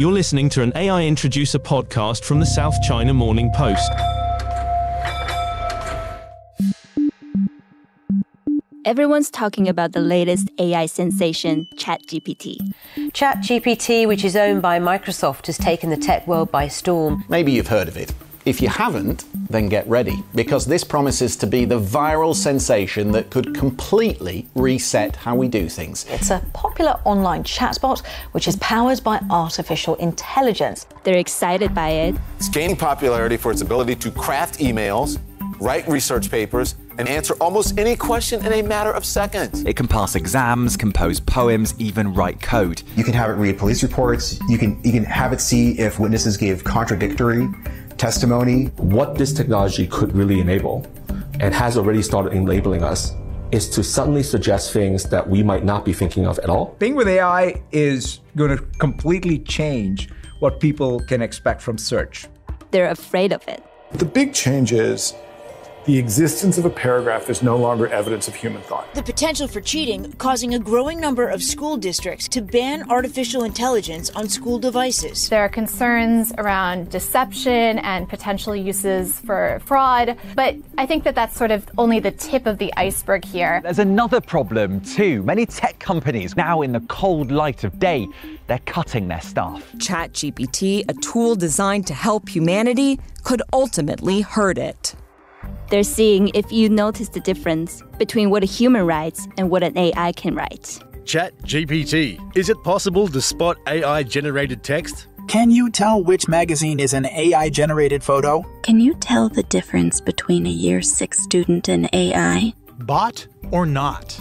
You're listening to an AI Introducer podcast from the South China Morning Post. Everyone's talking about the latest AI sensation, ChatGPT. ChatGPT, which is owned by Microsoft, has taken the tech world by storm. Maybe you've heard of it. If you haven't, then get ready, because this promises to be the viral sensation that could completely reset how we do things. It's a popular online chatbot which is powered by artificial intelligence. They're excited by it. It's gaining popularity for its ability to craft emails, write research papers, and answer almost any question in a matter of seconds. It can pass exams, compose poems, even write code. You can have it read police reports. You can have it see if witnesses give contradictory testimony. What this technology could really enable, and has already started enabling us, is to suddenly suggest things that we might not be thinking of at all. Being with AI is going to completely change what people can expect from search. They're afraid of it. The big change is the existence of a paragraph is no longer evidence of human thought. The potential for cheating causing a growing number of school districts to ban artificial intelligence on school devices. There are concerns around deception and potential uses for fraud, but I think that that's sort of only the tip of the iceberg here. There's another problem too. Many tech companies, now in the cold light of day, they're cutting their staff. ChatGPT, a tool designed to help humanity, could ultimately hurt it. They're seeing if you notice the difference between what a human writes and what an AI can write. ChatGPT. Is it possible to spot AI-generated text? Can you tell which magazine is an AI-generated photo? Can you tell the difference between a Year 6 student and AI? Bot or not?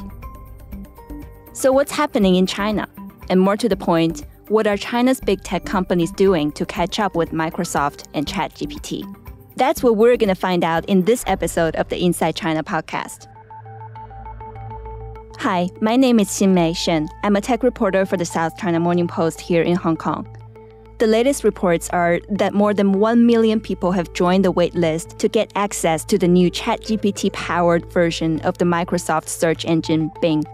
So what's happening in China? And more to the point, what are China's big tech companies doing to catch up with Microsoft and ChatGPT? That's what we're going to find out in this episode of the Inside China podcast. Hi, my name is Xin-Mei Shen. I'm a tech reporter for the South China Morning Post here in Hong Kong. The latest reports are that more than 1 million people have joined the wait list to get access to the new ChatGPT-powered version of the Microsoft search engine Bing.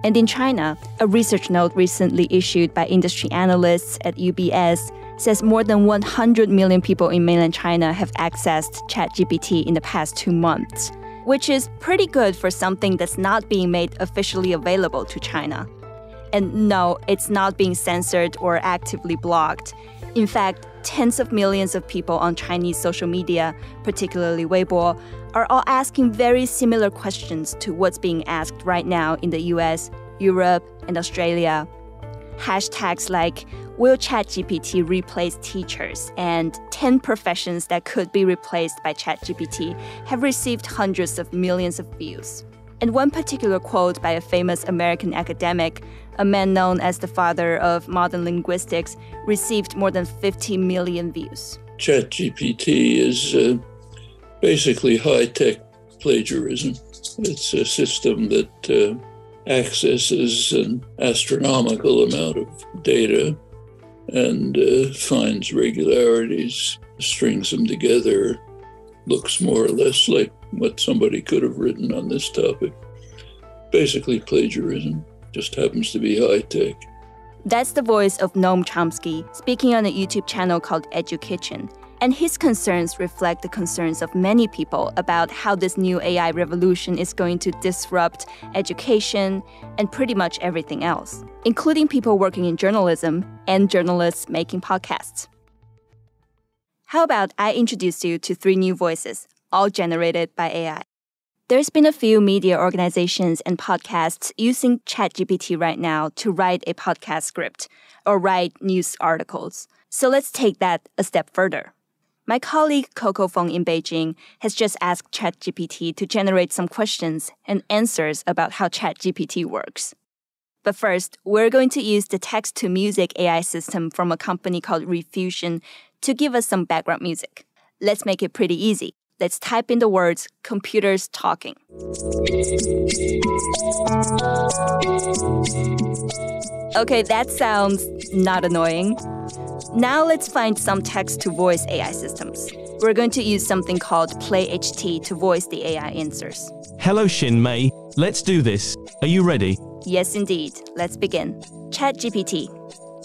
And in China, a research note recently issued by industry analysts at UBS says more than 100 million people in mainland China have accessed ChatGPT in the past 2 months, which is pretty good for something that's not being made officially available to China. And no, it's not being censored or actively blocked. In fact, tens of millions of people on Chinese social media, particularly Weibo, are all asking very similar questions to what's being asked right now in the US, Europe, and Australia. Hashtags like, will ChatGPT replace teachers? And 10 professions that could be replaced by ChatGPT have received hundreds of millions of views. And one particular quote by a famous American academic, a man known as the father of modern linguistics, received more than 50 million views. ChatGPT is basically high-tech plagiarism. It's a system that accesses an astronomical amount of data and finds regularities, strings them together, looks more or less like what somebody could have written on this topic. Basically plagiarism, just happens to be high-tech. That's the voice of Noam Chomsky speaking on a YouTube channel called EduKitchen. And his concerns reflect the concerns of many people about how this new AI revolution is going to disrupt education and pretty much everything else, including people working in journalism and journalists making podcasts. How about I introduce you to 3 new voices, all generated by AI? There's been a few media organizations and podcasts using ChatGPT right now to write a podcast script or write news articles. So let's take that a step further. My colleague Coco in Beijing has just asked ChatGPT to generate some questions and answers about how ChatGPT works. But first, we're going to use the text-to-music AI system from a company called Refusion to give us some background music. Let's make it pretty easy. Let's type in the words computers talking. Okay, that sounds not annoying. Now let's find some text-to-voice AI systems. We're going to use something called PlayHT to voice the AI answers. Hello, Xin-Mei. Let's do this. Are you ready? Yes, indeed. Let's begin. ChatGPT.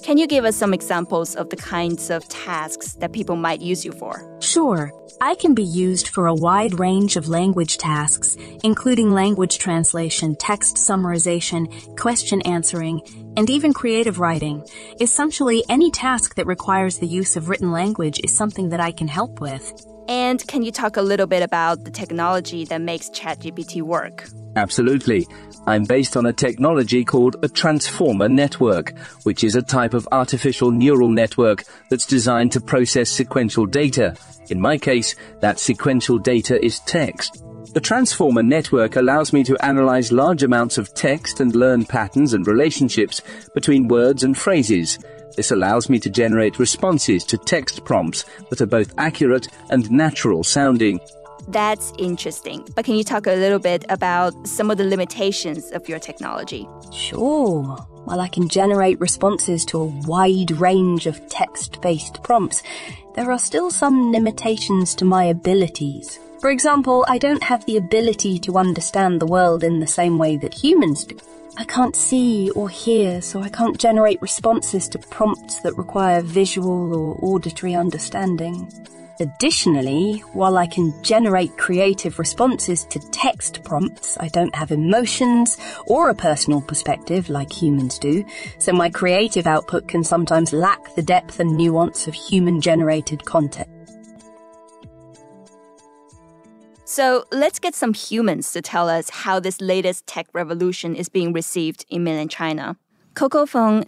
Can you give us some examples of the kinds of tasks that people might use you for? Sure. I can be used for a wide range of language tasks, including language translation, text summarization, question answering, and even creative writing. Essentially, any task that requires the use of written language is something that I can help with. And can you talk a little bit about the technology that makes ChatGPT work? Absolutely. I'm based on a technology called a transformer network, which is a type of artificial neural network that's designed to process sequential data. In my case, that sequential data is text. The transformer network allows me to analyze large amounts of text and learn patterns and relationships between words and phrases. This allows me to generate responses to text prompts that are both accurate and natural sounding. That's interesting. But can you talk a little bit about some of the limitations of your technology? Sure. While I can generate responses to a wide range of text-based prompts, there are still some limitations to my abilities. For example, I don't have the ability to understand the world in the same way that humans do. I can't see or hear, so I can't generate responses to prompts that require visual or auditory understanding. Additionally, while I can generate creative responses to text prompts, I don't have emotions or a personal perspective like humans do, so my creative output can sometimes lack the depth and nuance of human-generated content. So let's get some humans to tell us how this latest tech revolution is being received in mainland China. Coco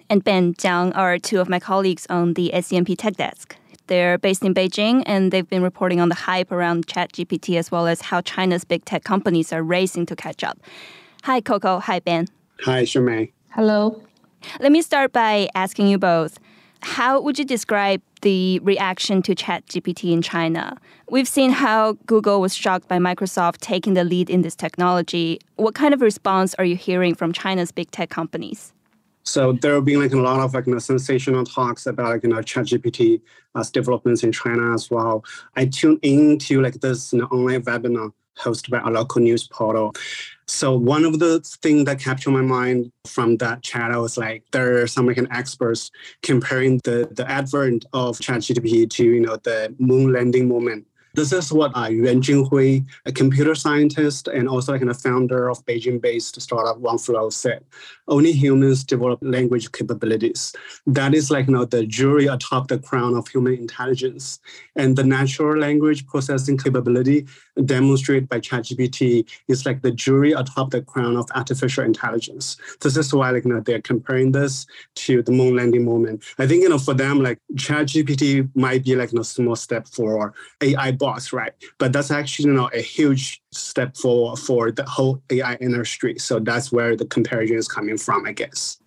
and Ben Jiang are two of my colleagues on the SCMP Tech Desk. They're based in Beijing, and they've been reporting on the hype around ChatGPT as well as how China's big tech companies are racing to catch up. Hi, Coco. Hi, Ben. Hi, Xiaoping. Hello. Let me start by asking you both, how would you describe the reaction to ChatGPT in China? We've seen how Google was shocked by Microsoft taking the lead in this technology. What kind of response are you hearing from China's big tech companies? So there have been a lot of sensational talks about ChatGPT developments in China as well. I tuned into this online webinar hosted by a local news portal. So one of the things that captured my mind from that chat was there are some experts comparing the advent of ChatGPT to the moon landing moment. This is what Yuan Jinghui, a computer scientist and also a founder of Beijing-based startup OneFlow, said. Only humans develop language capabilities. That is the jury atop the crown of human intelligence. And the natural language processing capability demonstrated by ChatGPT is the jury atop the crown of artificial intelligence. This is why they're comparing this to the moon landing moment. I think for them ChatGPT might be a small step for AI bots, right? But that's actually a huge step for the whole AI industry. So that's where the comparison is coming from, I guess.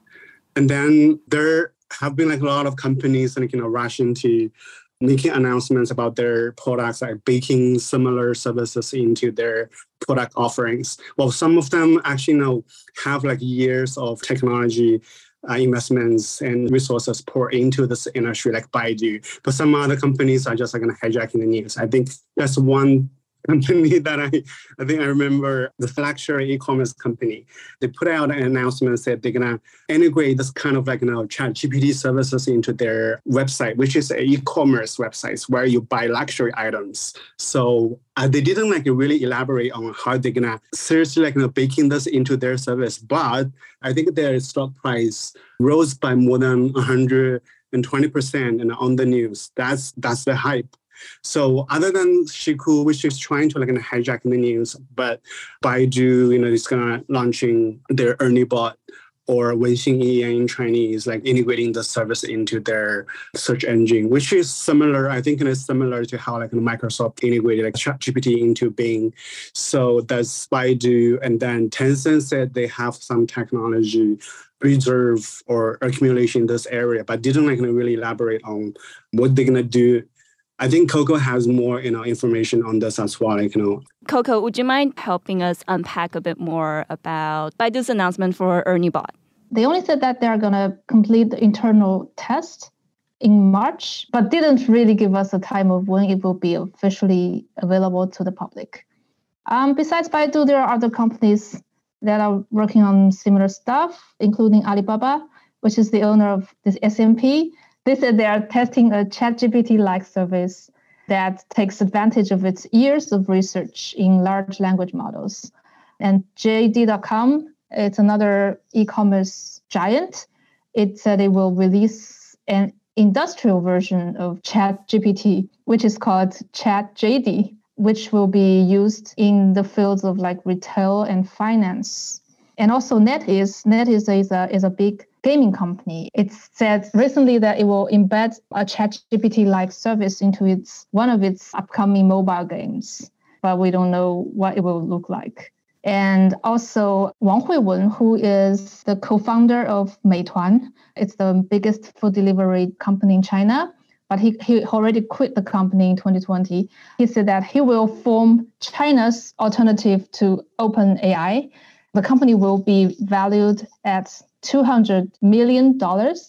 And then there have been a lot of companies rushing to making announcements about their products, baking similar services into their product offerings. Well, some of them actually have years of technology investments and resources pour into this industry, like Baidu. But some other companies are just hijacking the news. I think that's one company that I think I remember, the luxury e-commerce company. They put out an announcement, said they're going to integrate this kind of ChatGPT services into their website, which is an e-commerce website where you buy luxury items. So they didn't really elaborate on how they're going to seriously baking this into their service. But I think their stock price rose by more than 120% on the news. That's the hype. So other than Shiku, which is trying to hijack the news, but Baidu, is gonna launching their Ernie bot or Wenxing in Chinese, integrating the service into their search engine, which is similar. I think it is similar to how Microsoft integrated ChatGPT into Bing. So that's Baidu, and then Tencent said they have some technology reserve or accumulation in this area, but didn't really elaborate on what they're gonna do. I think Coco has more, information on this as well. Coco, would you mind helping us unpack a bit more about Baidu's announcement for Ernie Bot? They only said that they're going to complete the internal test in March, but didn't really give us a time of when it will be officially available to the public. Besides Baidu, there are other companies that are working on similar stuff, including Alibaba. which is the owner of this SMP, they said they are testing a ChatGPT-like service that takes advantage of its years of research in large language models. And JD.com, it's another e-commerce giant. It said it will release an industrial version of ChatGPT, which is called ChatJD, which will be used in the fields of like retail and finance. And also NetEase is a big gaming company. It said recently that it will embed a ChatGPT-like service into one of its upcoming mobile games, but we don't know what it will look like. And also Wang Huiwen, who is the co-founder of Meituan. It's the biggest food delivery company in China, but he already quit the company in 2020. He said that he will form China's alternative to OpenAI. The company will be valued at $200 million,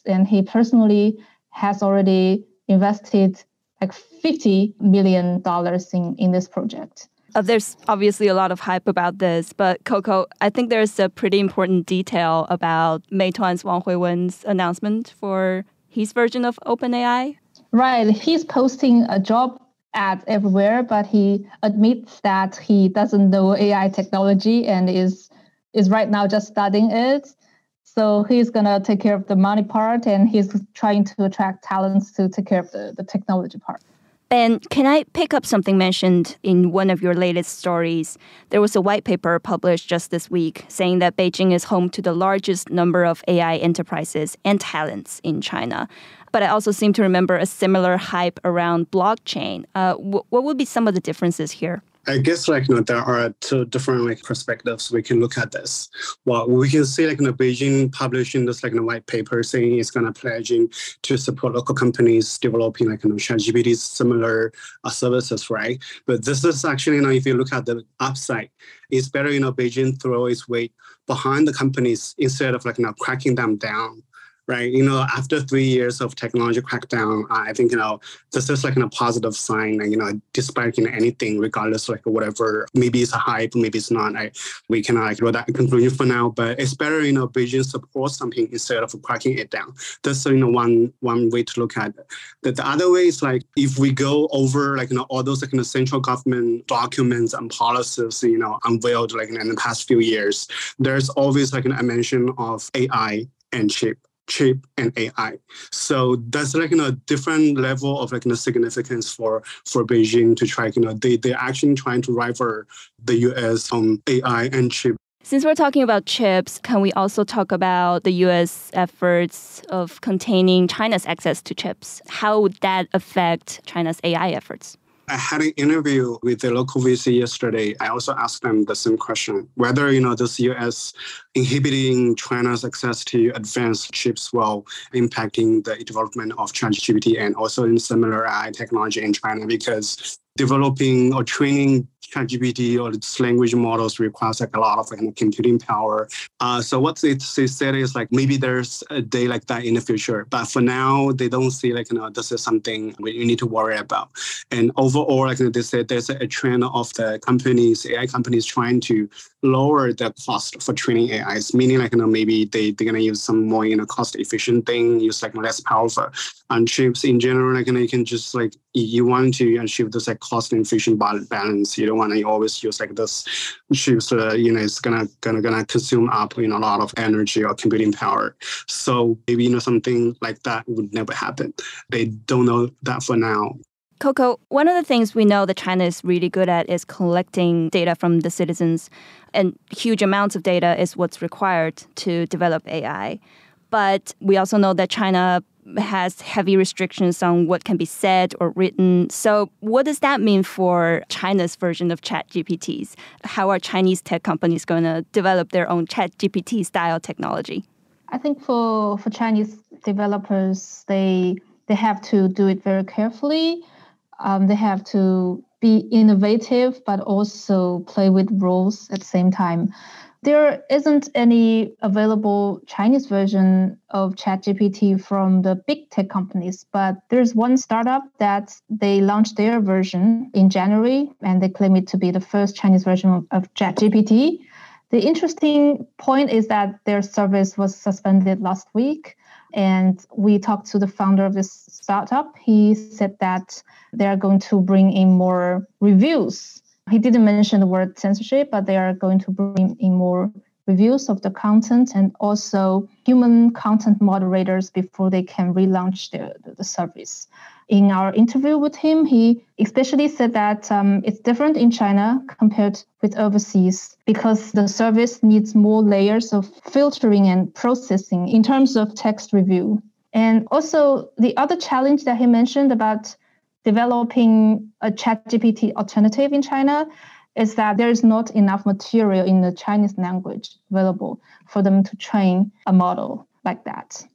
and he personally has already invested like $50 million in this project. There's obviously a lot of hype about this, but Coco, I think there's a pretty important detail about Meituan's Wang Huiwen's announcement for his version of OpenAI. Right. He's posting a job ad everywhere, but he admits that he doesn't know AI technology and is right now just studying it. So he's going to take care of the money part, and he's trying to attract talents to take care of the technology part. Ben, can I pick up something mentioned in one of your latest stories? There was a white paper published just this week saying that Beijing is home to the largest number of AI enterprises and talents in China. But I also seem to remember a similar hype around blockchain. What would be some of the differences here? I guess there are two different perspectives we can look at this. Well, we can see Beijing publishing this white paper saying it's going to pledging to support local companies developing ChatGPT similar services, right? But this is actually if you look at the upside, it's better Beijing throw its weight behind the companies instead of cracking them down. Right, after 3 years of technology crackdown, I think this is a positive sign. Despite anything, regardless whatever, maybe it's a hype, maybe it's not. We cannot draw that conclusion for now. But it's better Beijing supports something instead of cracking it down. That's one way to look at it. The other way is if we go over all those central government documents and policies unveiled in the past few years, there's always a mention of AI and chip and AI. So that's a different level of significance for Beijing to try, they're actually trying to rival the US on AI and chip. Since we're talking about chips, can we also talk about the US efforts of containing China's access to chips? How would that affect China's AI efforts? I had an interview with the local VC yesterday. I also asked them the same question, whether, this US inhibiting China's access to advanced chips while impacting the development of ChatGPT and also in similar AI technology in China, because developing or training ChatGPT or its language models requires a lot of computing power. So what they said is maybe there's a day like that in the future, but for now they don't see this is something we need to worry about. And overall, they said there's a trend of the AI companies trying to lower the cost for training AIs, meaning maybe they're gonna use some more cost efficient thing, use less powerful and chips in general. You can just you want to achieve this cost and efficient balance. You don't want to always use this chips. It's gonna consume up a lot of energy or computing power. So maybe something like that would never happen. They don't know that for now. Coco, one of the things we know that China is really good at is collecting data from the citizens, and huge amounts of data is what's required to develop AI. But we also know that China has heavy restrictions on what can be said or written. So what does that mean for China's version of ChatGPTs? How are Chinese tech companies going to develop their own ChatGPT style technology? I think for Chinese developers, they have to do it very carefully. They have to be innovative, but also play with rules at the same time. There isn't any available Chinese version of ChatGPT from the big tech companies, but there's one startup that they launched their version in January, and they claim it to be the first Chinese version of ChatGPT. The interesting point is that their service was suspended last week. And we talked to the founder of this startup. He said that they are going to bring in more reviews. He didn't mention the word censorship, but they are going to bring in more reviews of the content and also human content moderators before they can relaunch the service. In our interview with him, he especially said that it's different in China compared with overseas because the service needs more layers of filtering and processing in terms of text review. And also the other challenge that he mentioned about developing a ChatGPT alternative in China is that there is not enough material in the Chinese language available for them to train a model like that.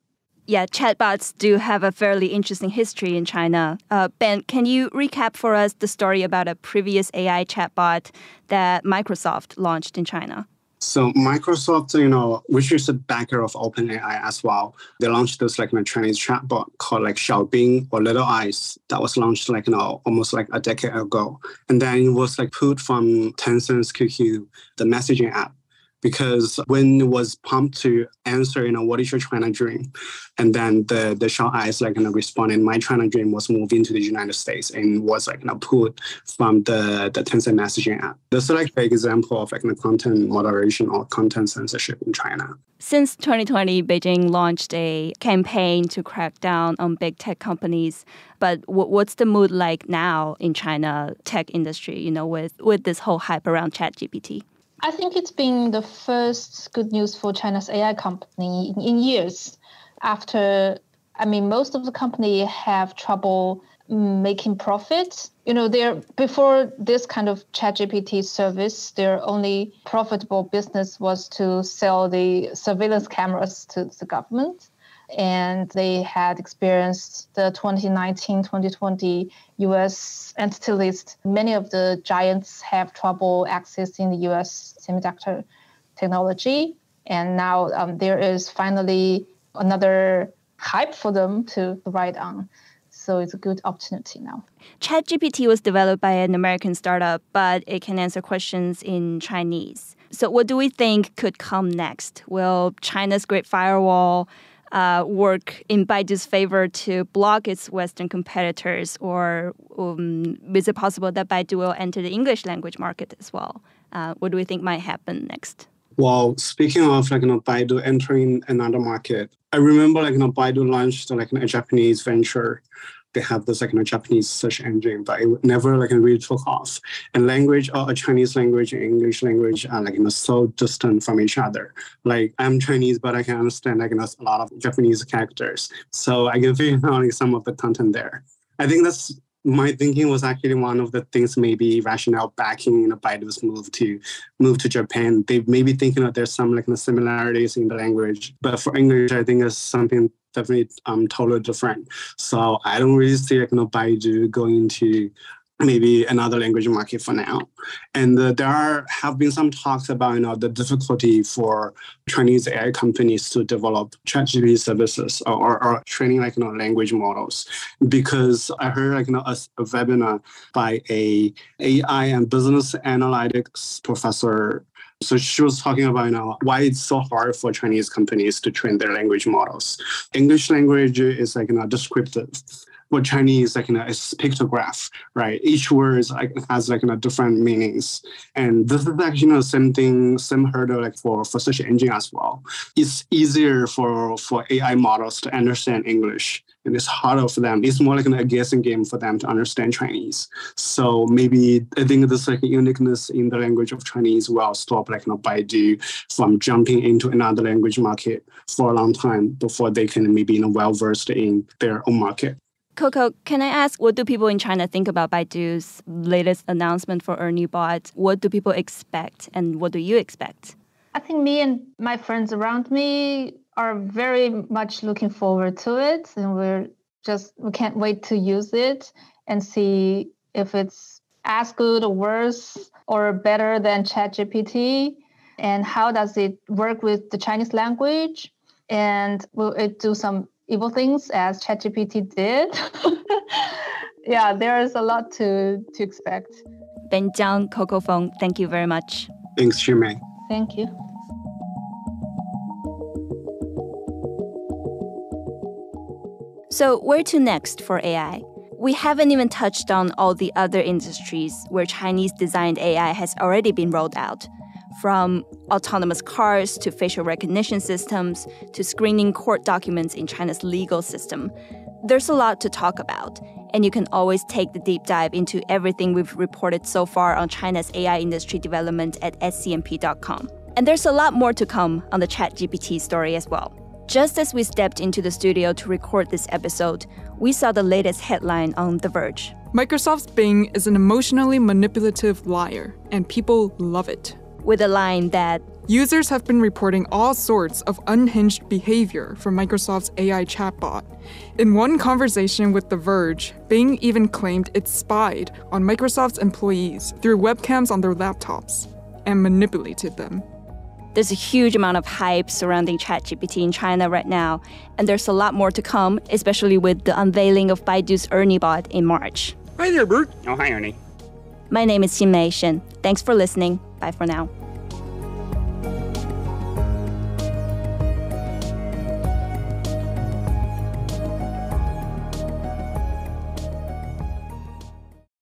Yeah, chatbots do have a fairly interesting history in China. Ben, can you recap for us the story about a previous AI chatbot that Microsoft launched in China? So Microsoft, which is a backer of OpenAI as well, they launched this a Chinese chatbot called Xiaoping or Little Eyes that was launched almost a decade ago. And then it was put from Tencent's QQ, the messaging app. Because when it was prompted to answer, what is your China dream? And then the short eyes responded, my China dream was moving to the United States and was put from the Tencent messaging app. This is an example of content moderation or content censorship in China. Since 2020, Beijing launched a campaign to crack down on big tech companies. But what's the mood like now in China tech industry, with this whole hype around ChatGPT? I think it's been the first good news for China's AI company in years. Most of the company have trouble making profits. Before this kind of ChatGPT service, their only profitable business was to sell the surveillance cameras to the government. And they had experienced the 2019-2020 U.S. entity list. Many of the giants have trouble accessing the U.S. semiconductor technology. And now there is finally another hype for them to ride on. So it's a good opportunity now. ChatGPT was developed by an American startup, but it can answer questions in Chinese. So what do we think could come next? Will China's Great Firewall work in Baidu's favor to block its Western competitors, or is it possible that Baidu will enter the English language market as well? What do we think might happen next? Well, speaking of Baidu entering another market, I remember Baidu launched a Japanese venture. They have this Japanese search engine, but it never really took off. And language, a Chinese language and English language are so distant from each other. I'm Chinese, but I can understand a lot of Japanese characters, so I can figure out some of the content there. I think that's my thinking was actually one of the things maybe rationale backing Baidu's move to Japan. They may be thinking that there's some similarities in the language, but for English, I think it's something definitely totally different. So I don't really see Baidu going to maybe another language market for now. And there have been some talks about the difficulty for Chinese AI companies to develop ChatGPT services or training language models. Because I heard a webinar by a AI and business analytics professor. So she was talking about why it's so hard for Chinese companies to train their language models. English language is descriptive. For Chinese, it's pictograph, right? Each word has different meanings, and this is actually same hurdle for search engine as well. It's easier for AI models to understand English, and it's harder for them. It's more a guessing game for them to understand Chinese. So maybe I think this uniqueness in the language of Chinese will stop Baidu from jumping into another language market for a long time before they can maybe well versed in their own market. Coco, can I ask, what do people in China think about Baidu's latest announcement for Ernie Bot? What do people expect, and what do you expect? I think me and my friends around me are very much looking forward to it, and we can't wait to use it and see if it's as good or worse or better than ChatGPT, and how does it work with the Chinese language, and will it do some evil things as ChatGPT did? Yeah, there is a lot to expect. Ben Jiang, Coco Feng, thank you very much. Thanks, Xiaoping. Thank you. So where to next for AI? We haven't even touched on all the other industries where Chinese-designed AI has already been rolled out, from autonomous cars to facial recognition systems to screening court documents in China's legal system. There's a lot to talk about, and you can always take the deep dive into everything we've reported so far on China's AI industry development at scmp.com. And there's a lot more to come on the ChatGPT story as well. Just as we stepped into the studio to record this episode, we saw the latest headline on The Verge. Microsoft's Bing is an emotionally manipulative liar, and people love it. With a line that users have been reporting all sorts of unhinged behavior from Microsoft's AI chatbot. In one conversation with The Verge, Bing even claimed it spied on Microsoft's employees through webcams on their laptops and manipulated them. There's a huge amount of hype surrounding ChatGPT in China right now, and there's a lot more to come, especially with the unveiling of Baidu's Ernie bot in March. Hi there, Bert. Oh, hi, Ernie. My name is Xin Mei Shen. Thanks for listening. Bye for now.